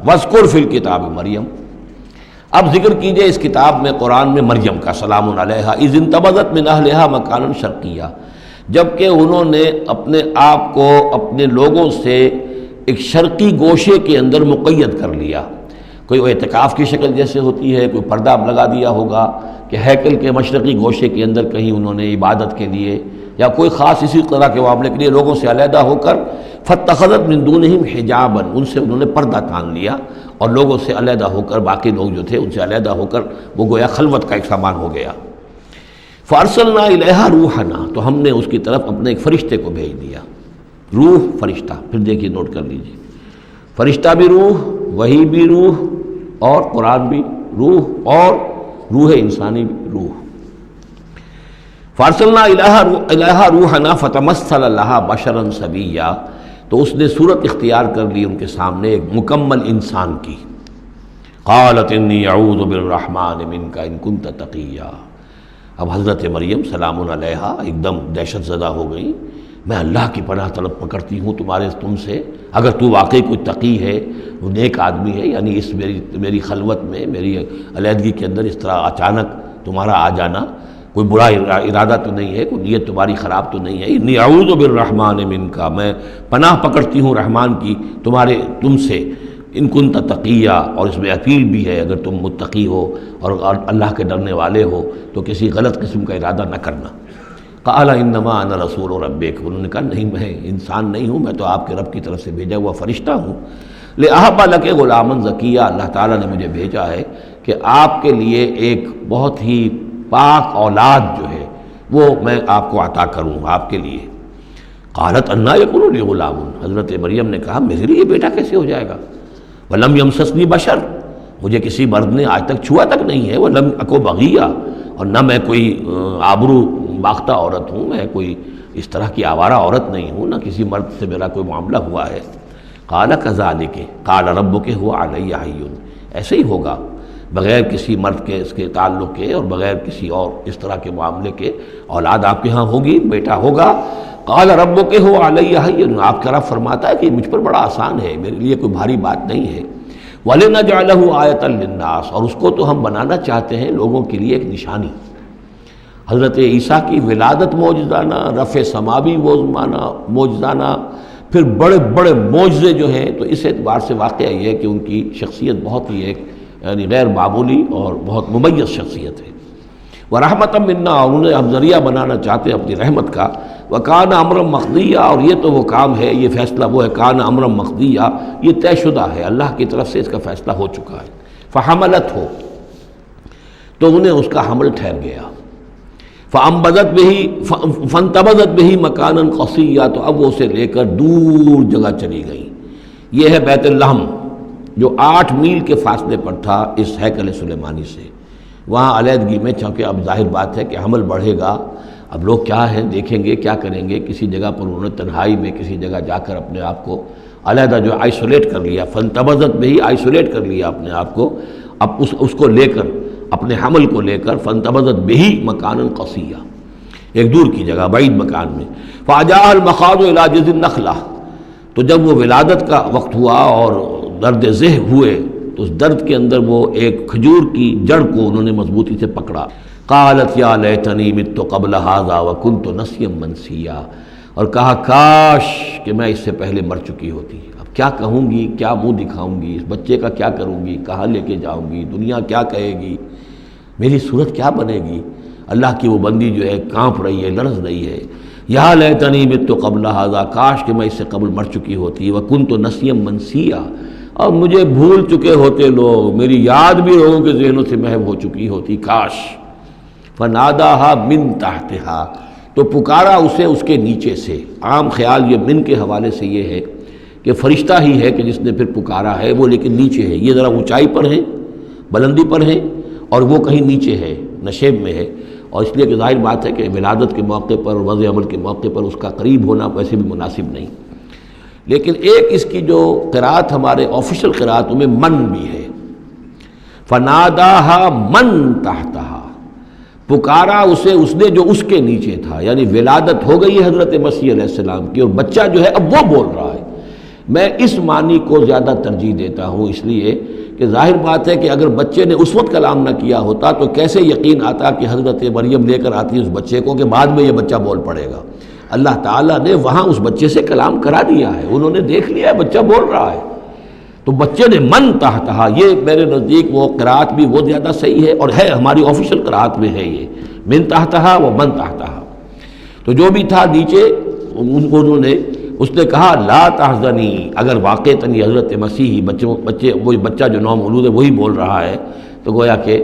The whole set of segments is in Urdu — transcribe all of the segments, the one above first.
وَاذْكُرْ فِي الْكِتَابِ مریم، اب ذکر کیجئے اس کتاب میں، قرآن میں، مریم کا سلام علیہا اذ انتبذت من اہلہا مکانا شرقیہ، جبکہ انہوں نے اپنے آپ کو اپنے لوگوں سے ایک شرقی گوشے کے اندر مقید کر لیا۔ کوئی اعتکاف کی شکل جیسے ہوتی ہے، کوئی پردہ اب لگا دیا ہوگا کہ ہیکل کے مشرقی گوشے کے اندر کہیں انہوں نے عبادت کے لیے یا کوئی خاص اسی طرح کے معاملے کے لیے لوگوں سے علیحدہ ہو کر فاتخذت من دونہم حجابا، ان سے انہوں نے پردہ تان لیا اور لوگوں سے علیحدہ ہو کر، باقی لوگ جو تھے ان سے علیحدہ ہو کر وہ گویا خلوت کا ایک سامان ہو گیا۔ فارسلنا الیہا روحنا، تو ہم نے اس کی طرف اپنے ایک فرشتے کو بھیج دیا۔ روح فرشتہ، پھر دیکھیے نوٹ کر لیجیے، فرشتہ بھی روح، وحی بھی روح، اور قرآن بھی روح، اور روح انسانی بھی روح۔ فارسلنا الیہا روحنا فتمثل لہا بشرا سویا، تو اس نے صورت اختیار کر لی ان کے سامنے ایک مکمل انسان کی۔ قالت انی اعوذ بالرحمن منک ان کنت تقیا، اب حضرت مریم سلام علیہا ایک دم دہشت زدہ ہو گئی، میں اللہ کی پناہ طلب پکڑتی ہوں تم سے، اگر تو واقعی کوئی تقی ہے، وہ نیک آدمی ہے، یعنی اس میری خلوت میں، میری علیحدگی کے اندر اس طرح اچانک تمہارا آ جانا کوئی برا ارادہ تو نہیں ہے، کوئی نیت تمہاری خراب تو نہیں ہے۔ انی اعوذ بالرحمن منک، میں پناہ پکڑتی ہوں رحمان کی تم سے، ان کنت تقیہ، اور اس میں اپیل بھی ہے اگر تم متقی ہو اور اللہ کے ڈرنے والے ہو تو کسی غلط قسم کا ارادہ نہ کرنا۔ قال انما انا رسول ربک، انہوں نے کہا نہیں، میں انسان نہیں ہوں، میں تو آپ کے رب کی طرف سے بھیجا ہوا فرشتہ ہوں۔ لأہب لک غلاما زکیہ، اللہ تعالیٰ نے مجھے بھیجا ہے کہ آپ کے لیے ایک بہت ہی پاک اولاد جو ہے وہ میں آپ کو عطا کروں آپ کے لیے۔ قالت انا یکون لی غلام، حضرت مریم نے کہا میرے لیے بیٹا کیسے ہو جائے گا؟ ولم یمسسنی بشر، مجھے کسی مرد نے آج تک چھوا تک نہیں ہے، ولم اکو بغیہ، اور نہ میں کوئی آبرو باختہ عورت ہوں، میں کوئی اس طرح کی آوارہ عورت نہیں ہوں، نہ کسی مرد سے میرا کوئی معاملہ ہوا ہے۔ قال کذالک قال ربک هو علی حی، ایسے ہی ہوگا بغیر کسی مرد کے اس کے تعلق کے اور بغیر کسی اور اس طرح کے معاملے کے اولاد آپ کے ہاں ہوگی، بیٹا ہوگا۔ قال ربک هو علی حی، آپ کا رب فرماتا ہے کہ مجھ پر بڑا آسان ہے، میرے لیے کوئی بھاری بات نہیں ہے۔ وَلِنَجْعَلَهُ آیَةً لِلنَّاسِ، اور اس کو تو ہم بنانا چاہتے ہیں لوگوں کے لیے ایک نشانی۔ حضرت عیسیٰ کی ولادت معجزانہ، رفع سماوی معجزانہ، پھر بڑے بڑے معجزے جو ہیں، تو اس اعتبار سے واقعہ یہ ہے کہ ان کی شخصیت بہت ہی ایک یعنی غیر معمولی اور بہت ممیز شخصیت ہے۔ وَرَحْمَةً مِنَّا، اور انہیں ہم ذریعہ بنانا چاہتے ہیں اپنی رحمت کا۔ وَكَانَ أَمْرًا مَقْضِيًّا، اور یہ تو وہ کام ہے، یہ فیصلہ وہ ہے، كَانَ أَمْرًا مَقْضِيًّا، یہ طے شدہ ہے، اللہ کی طرف سے اس کا فیصلہ ہو چکا ہے۔ فَحَمَلَتْهُ، تو انہیں اس کا حمل ٹھہر گیا۔ فَانْتَبَذَتْ بِهِ مَكَانًا قَصِيًّا، تو اب وہ اسے لے کر دور جگہ چلی گئی۔ یہ ہے بیت اللحم، جو 8 میل کے فاصلے پر تھا اس ہیکل سلیمانی سے۔ وہاں علیحدگی میں، چونکہ اب ظاہر بات ہے کہ حمل بڑھے گا، اب لوگ کیا ہیں دیکھیں گے، کیا کریں گے، کسی جگہ پر انہوں نے تنہائی میں کسی جگہ جا کر اپنے آپ کو علیحدہ جو آئسولیٹ کر لیا، فانتبذت بہی، آئسولیٹ کر لیا اپنے آپ کو، اب اس کو لے کر، اپنے حمل کو لے کر، فانتبذت بہی مکانا قصیا، ایک دور کی جگہ، بعید مکان میں۔ فاجاء المخاض الى جذع النخلہ، تو جب وہ ولادت کا وقت ہوا اور درد ذہ ہوئے تو اس درد کے اندر وہ ایک کھجور کی جڑ کو انہوں نے مضبوطی سے پکڑا۔ قالت یا لیتنی مت قبل ھذا وکنت نسیا منسیا، اور کہا کاش کہ میں اس سے پہلے مر چکی ہوتی۔ اب کیا کہوں گی، کیا منہ دکھاؤں گی، اس بچے کا کیا کروں گی، کہاں لے کے جاؤں گی، دنیا کیا کہے گی، میری صورت کیا بنے گی۔ اللہ کی وہ بندی جو ہے کانپ رہی ہے، لرز رہی ہے۔ یا لیتنی مت قبل ھذا، کاش کہ میں اس سے قبل مر چکی ہوتی، وکنت نسیا منسیا، اور مجھے بھول چکے ہوتے لوگ، میری یاد بھی لوگوں کے ذہنوں سے محو ہو چکی ہوتی، کاش۔ فناداها من تحتها، تو پکارا اسے اس کے نیچے سے۔ عام خیال یہ من کے حوالے سے یہ ہے کہ فرشتہ ہی ہے کہ جس نے پھر پکارا ہے، وہ لیکن نیچے ہے، یہ ذرا اونچائی پر ہے، بلندی پر ہے، اور وہ کہیں نیچے ہے، نشیب میں ہے، اور اس لیے کہ ظاہر بات ہے کہ ولادت کے موقع پر، وضع عمل کے موقع پر اس کا قریب ہونا ویسے بھی مناسب نہیں۔ لیکن ایک اس کی جو قرأت ہمارے آفیشل قرأتوں میں من بھی ہے، فناداها من تحتها، پکارا اسے اس نے جو اس کے نیچے تھا، یعنی ولادت ہو گئی ہے حضرت مسیح علیہ السلام کی، اور بچہ جو ہے اب وہ بول رہا ہے، میں اس معنی کو زیادہ ترجیح دیتا ہوں، اس لیے کہ ظاہر بات ہے کہ اگر بچے نے اس وقت کلام نہ کیا ہوتا تو کیسے یقین آتا کہ حضرت مریم لے کر آتی اس بچے کو کہ بعد میں یہ بچہ بول پڑے گا۔ اللہ تعالیٰ نے وہاں اس بچے سے کلام کرا دیا ہے، انہوں نے دیکھ لیا ہے بچہ بول رہا ہے، تو بچے نے من تحتہا، یہ میرے نزدیک وہ قرات بھی وہ زیادہ صحیح ہے، اور ہے ہماری آفیشیل قرات میں ہے یہ من تحتہا و من تحتہا۔ تو جو بھی تھا نیچے انہوں نے، اس نے کہا لا تحزنی، اگر واقعتاً یہ حضرت مسیح بچے وہی بچہ جو نومولود ہے وہی بول رہا ہے، تو گویا کہ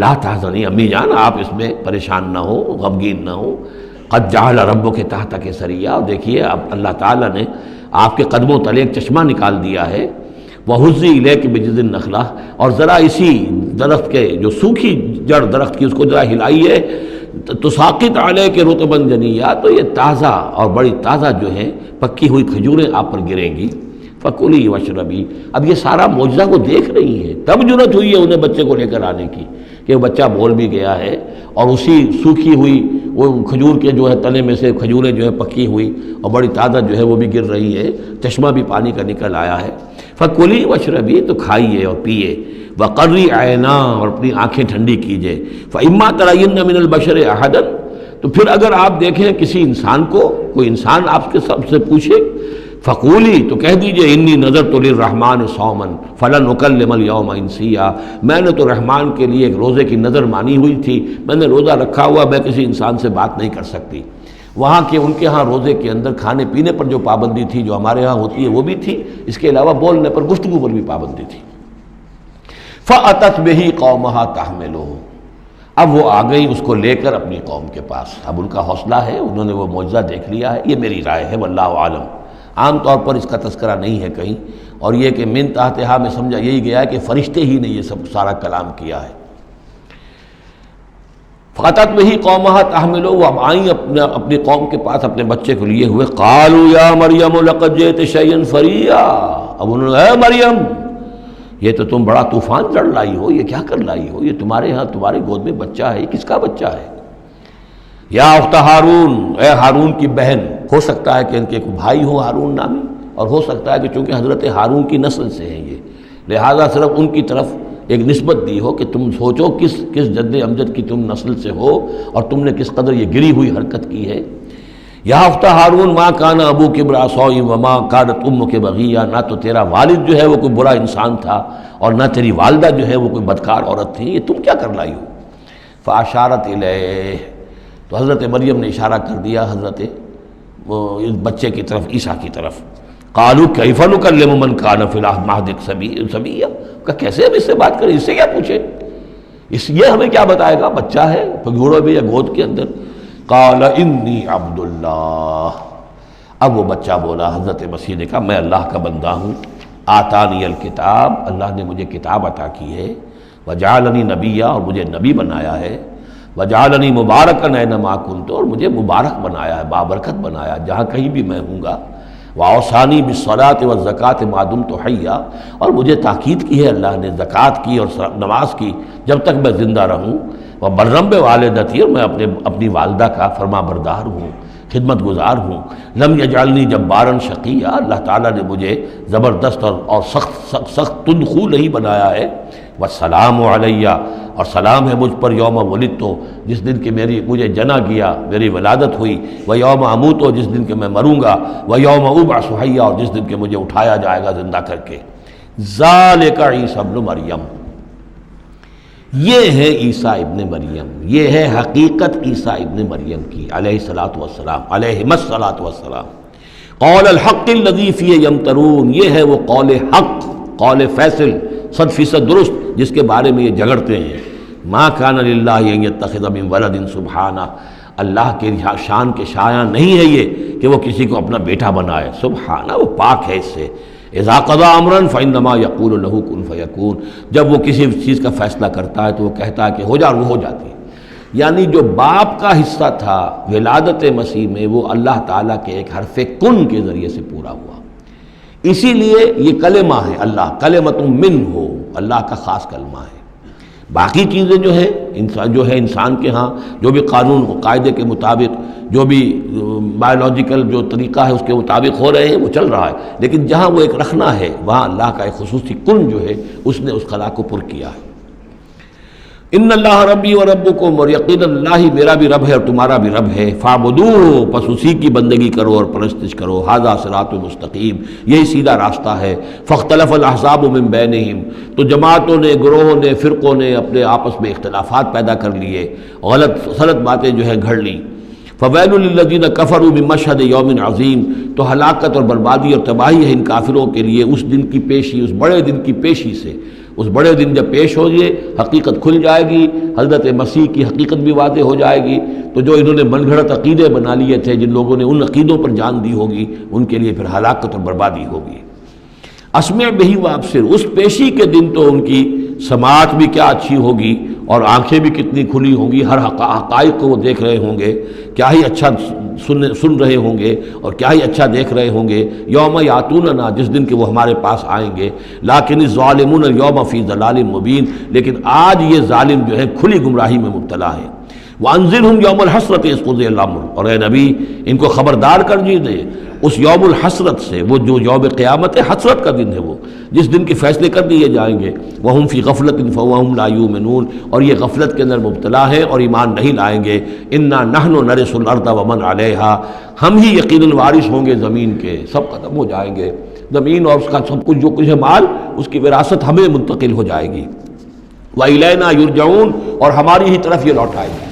لا تحزنی، امی جان آپ اس میں پریشان نہ ہو، غمگین نہ ہو، قد جعل ربک تحتک سریا، دیکھیے اب اللہ تعالیٰ نے آپ کے قدموں تلے ایک چشمہ نکال دیا ہے، وَحُزِّ إِلَيْكِ بِجِذْعِ النَّخْلَةِ، اور ذرا اسی درخت کے جو سوکھی جڑ درخت کی اس کو ذرا ہلائیے، تساقط علیک رطبا جنیا، تو یہ تازہ اور بڑی تازہ جو ہیں پکی ہوئی کھجوریں آپ پر گریں گی، فَكُلِي وَاشْرَبِي۔ اب یہ سارا معجزہ وہ دیکھ رہی ہے، تب جرأت ہوئی ہے انہیں بچے کو لے کر آنے کی کہ بچہ بول بھی گیا ہے، اور اسی سوکھی ہوئی وہ کھجور کے جو ہے تنے میں سے کھجوریں جو ہے پکی ہوئی اور بڑی تازہ جو ہے وہ بھی گر رہی ہے، چشمہ بھی پانی کا نکل آیا ہے، فَكُلِي وَاشْرَبِي، تو کھائیے اور پیئے، وَقَرِّ عَيْنَا، اور اپنی آنکھیں ٹھنڈی کیجئے، فَإِمَّا تَرَيِنَّ مِنَ الْبَشَرِ أَحَدًا، تو پھر اگر آپ دیکھیں کسی انسان کو، کوئی انسان آپ کے سب سے پوچھے، فقولی، تو کہہ دیجئے انی نذرت للرحمن صوما فلن اکلم اليوم انسیا، میں نے تو رحمان کے لیے ایک روزے کی نظر مانی ہوئی تھی، میں نے روزہ رکھا ہوا، میں کسی انسان سے بات نہیں کر سکتی۔ وہاں کے ان کے ہاں روزے کے اندر کھانے پینے پر جو پابندی تھی جو ہمارے ہاں ہوتی ہے وہ بھی تھی، اس کے علاوہ بولنے پر، گفتگو پر بھی پابندی تھی۔ فأتت بہ قومہا تحملہ، اب وہ آ گئی اس کو لے کر اپنی قوم کے پاس، اب ان کا حوصلہ ہے، انہوں نے وہ معجزہ دیکھ لیا ہے، یہ میری رائے ہے، واللہ عالم، عام طور پر اس کا تذکرہ نہیں ہے کہیں، اور یہ کہ من تحتہا میں سمجھا یہی گیا ہے کہ فرشتے ہی نے یہ سب سارا کلام کیا ہے۔ فاتت بہ قومہا تحملہ، وہ اب آئیں اپنی قوم کے پاس اپنے بچے کو لیے ہوئے، قالوا یا مریم لقد جئت شیئا فریا، اب انہوں نے، اے مریم یہ تو تم بڑا طوفان چڑھ لائی ہو، یہ کیا کر لائی ہو، یہ تمہارے ہاں تمہارے گود میں بچہ ہے، یہ کس کا بچہ ہے؟ یا اخت ہارون، اے ہارون کی بہن، ہو سکتا ہے کہ ان کے کوئی بھائی ہو ہارون نامی، اور ہو سکتا ہے کہ چونکہ حضرت ہارون کی نسل سے ہیں یہ، لہذا صرف ان کی طرف ایک نسبت دی ہو کہ تم سوچو کس جد امجد کی تم نسل سے ہو اور تم نے کس قدر یہ گری ہوئی حرکت کی ہے۔ یا اخت ہارون ما کان ابوک امرأ سوء وما کانت امک بغیہ، نہ تو تیرا والد جو ہے وہ کوئی برا انسان تھا اور نہ تیری والدہ جو ہے وہ کوئی بدکار عورت تھی، یہ تم کیا کر لائی ہو؟ فاشارت الیہ، تو حضرت مریم نے اشارہ کر دیا حضرت اس بچے کی طرف، عیسیٰ کی طرف۔ قالوا کیف نکلم من کان فی المہد صبیا، کہ کیسے ہم اس سے بات کریں، اس سے کیا پوچھیں، یہ ہمیں کیا بتائے گا، بچہ ہے پگھوڑے میں یا گود کے اندر۔ قال انی عبد اللہ، اب وہ بچہ بولا، حضرت مسیح نے کہا میں اللہ کا بندہ ہوں، آتانی الکتاب، اللہ نے مجھے کتاب عطا کی ہے، وجعلنی نبیا، اور مجھے نبی بنایا ہے، وجعلنی مبارکا اینما کنت، اور مجھے مبارک بنایا ہے، بابرکت بنایا جہاں کہیں بھی میں ہوں گا، واوصانی بالصلاۃ والزکاۃ ما دمت حیا، اور مجھے تاکید کی ہے اللہ نے زکوٰۃ کی اور نماز کی جب تک میں زندہ رہوں، وبرم بوالدتی، اور میں اپنی والدہ کا فرما بردار ہوں، خدمت گزار ہوں، لم یجعلنی جبارا شقیا، اللہ تعالیٰ نے مجھے زبردست اور سخت تندخو نہیں بنایا ہے، والسلام علیہ، اور سلام ہے مجھ پر یوم ولدت، جس دن کہ مجھے جنا گیا، میری ولادت ہوئی، و یوم اموت، جس دن کہ میں مروں گا، و یوم ابعث حیا، اور جس دن کہ مجھے اٹھایا جائے گا زندہ کر کے۔ ذالک عیسی ابن مریم، یہ ہے عیسیٰ ابن مریم، یہ ہے حقیقت عیسیٰ ابن مریم کی علیہ الصلاۃ والسلام، علیہم الصلاۃ والسلام۔ قول الحق الذی فیہ یمترون، یہ ہے وہ قول حق، قول فیصل 100% درست جس کے بارے میں یہ جھگڑتے ہیں۔ ما کان للہ ان یتخذ من ولد سبحانہ، اللہ کے شان کے شایع نہیں ہے یہ کہ وہ کسی کو اپنا بیٹا بنائے، سبحانہ، وہ پاک ہے اس سے۔ اذا قضى امرا فانما يقول له كن فيكون، جب وہ کسی چیز کا فیصلہ کرتا ہے تو وہ کہتا ہے کہ ہو جا، وہ ہو جاتی ہے۔ یعنی جو باپ کا حصہ تھا ولادت مسیح میں، وہ اللہ تعالیٰ کے ایک حرف کن کے ذریعے سے پورا ہوا، اسی لیے یہ کلمہ ہے، اللہ کلمۃ منہ، اللہ کا خاص کلمہ ہے۔ باقی چیزیں جو ہے انسان کے ہاں جو بھی قانون و قاعدے کے مطابق، جو بھی بایولوجیکل جو طریقہ ہے اس کے مطابق ہو رہے ہیں وہ چل رہا ہے، لیکن جہاں وہ ایک رکھنا ہے وہاں اللہ کا ایک خصوصی کن جو ہے اس نے اس خلا کو پر کیا ہے۔ ان اللہ ربی و ربکم، اور یقینا اللہ میرا بھی رب ہے اور تمہارا بھی رب ہے، فاعبدوہ، پس اسی کی بندگی کرو اور پرستش کرو، ھذا صراط مستقیم، یہی سیدھا راستہ ہے۔ فاختلف الاحزاب من بینہم، تو جماعتوں نے، گروہوں نے، فرقوں نے اپنے آپس میں اختلافات پیدا کر لیے، غلط باتیں جو ہے گھڑ لیں۔ فویل للذین کفروا من مشہد یوم عظیم، تو ہلاکت اور بربادی اور تباہی ہے ان کافروں کے لیے اس دن کی پیشی، اس بڑے دن کی پیشی سے۔ اس بڑے دن جب پیش ہو یہ حقیقت کھل جائے گی، حضرت مسیح کی حقیقت بھی واضح ہو جائے گی، تو جو انہوں نے من گھڑت عقیدے بنا لیے تھے، جن لوگوں نے ان عقیدوں پر جان دی ہوگی، ان کے لیے پھر ہلاکت اور بربادی ہوگی۔ اسمع بہی وابصر، اس پیشی کے دن تو ان کی سماعت بھی کیا اچھی ہوگی اور آنکھیں بھی کتنی کھلی ہوں گی، ہر حقائق کو وہ دیکھ رہے ہوں گے، کیا ہی اچھا سن رہے ہوں گے اور کیا ہی اچھا دیکھ رہے ہوں گے۔ یوم یاتوننا، جس دن کہ وہ ہمارے پاس آئیں گے، لیکن الظالمون اليوم فی ضلال مبین، لیکن آج یہ ظالم جو ہے کھلی گمراہی میں مبتلا ہے۔ وانذرہم یوم الحسرۃ اذ قضی الامر، اور اے نبی ان کو خبردار کر دیجیے اس یوم الحسرت سے، وہ جو یوم قیامت ہے، حسرت کا دن ہے وہ، جس دن کے فیصلے کر دیے جائیں گے۔ وہم فی غفلۃ فہم لا یؤمنون، اور یہ غفلت کے اندر مبتلا ہے اور ایمان نہیں لائیں گے۔ انا نحن نرث الارض ومن علیہا، ہم ہی یقیناً وارث ہوں گے زمین کے، سب ختم ہو جائیں گے، زمین اور اس کا سب کچھ جو کچھ ہے مال، اس کی وراثت ہمیں منتقل ہو جائے گی۔ وَإِلَيْنَا يُرْجَعُونَ، اور ہماری ہی طرف یہ لوٹائے گی۔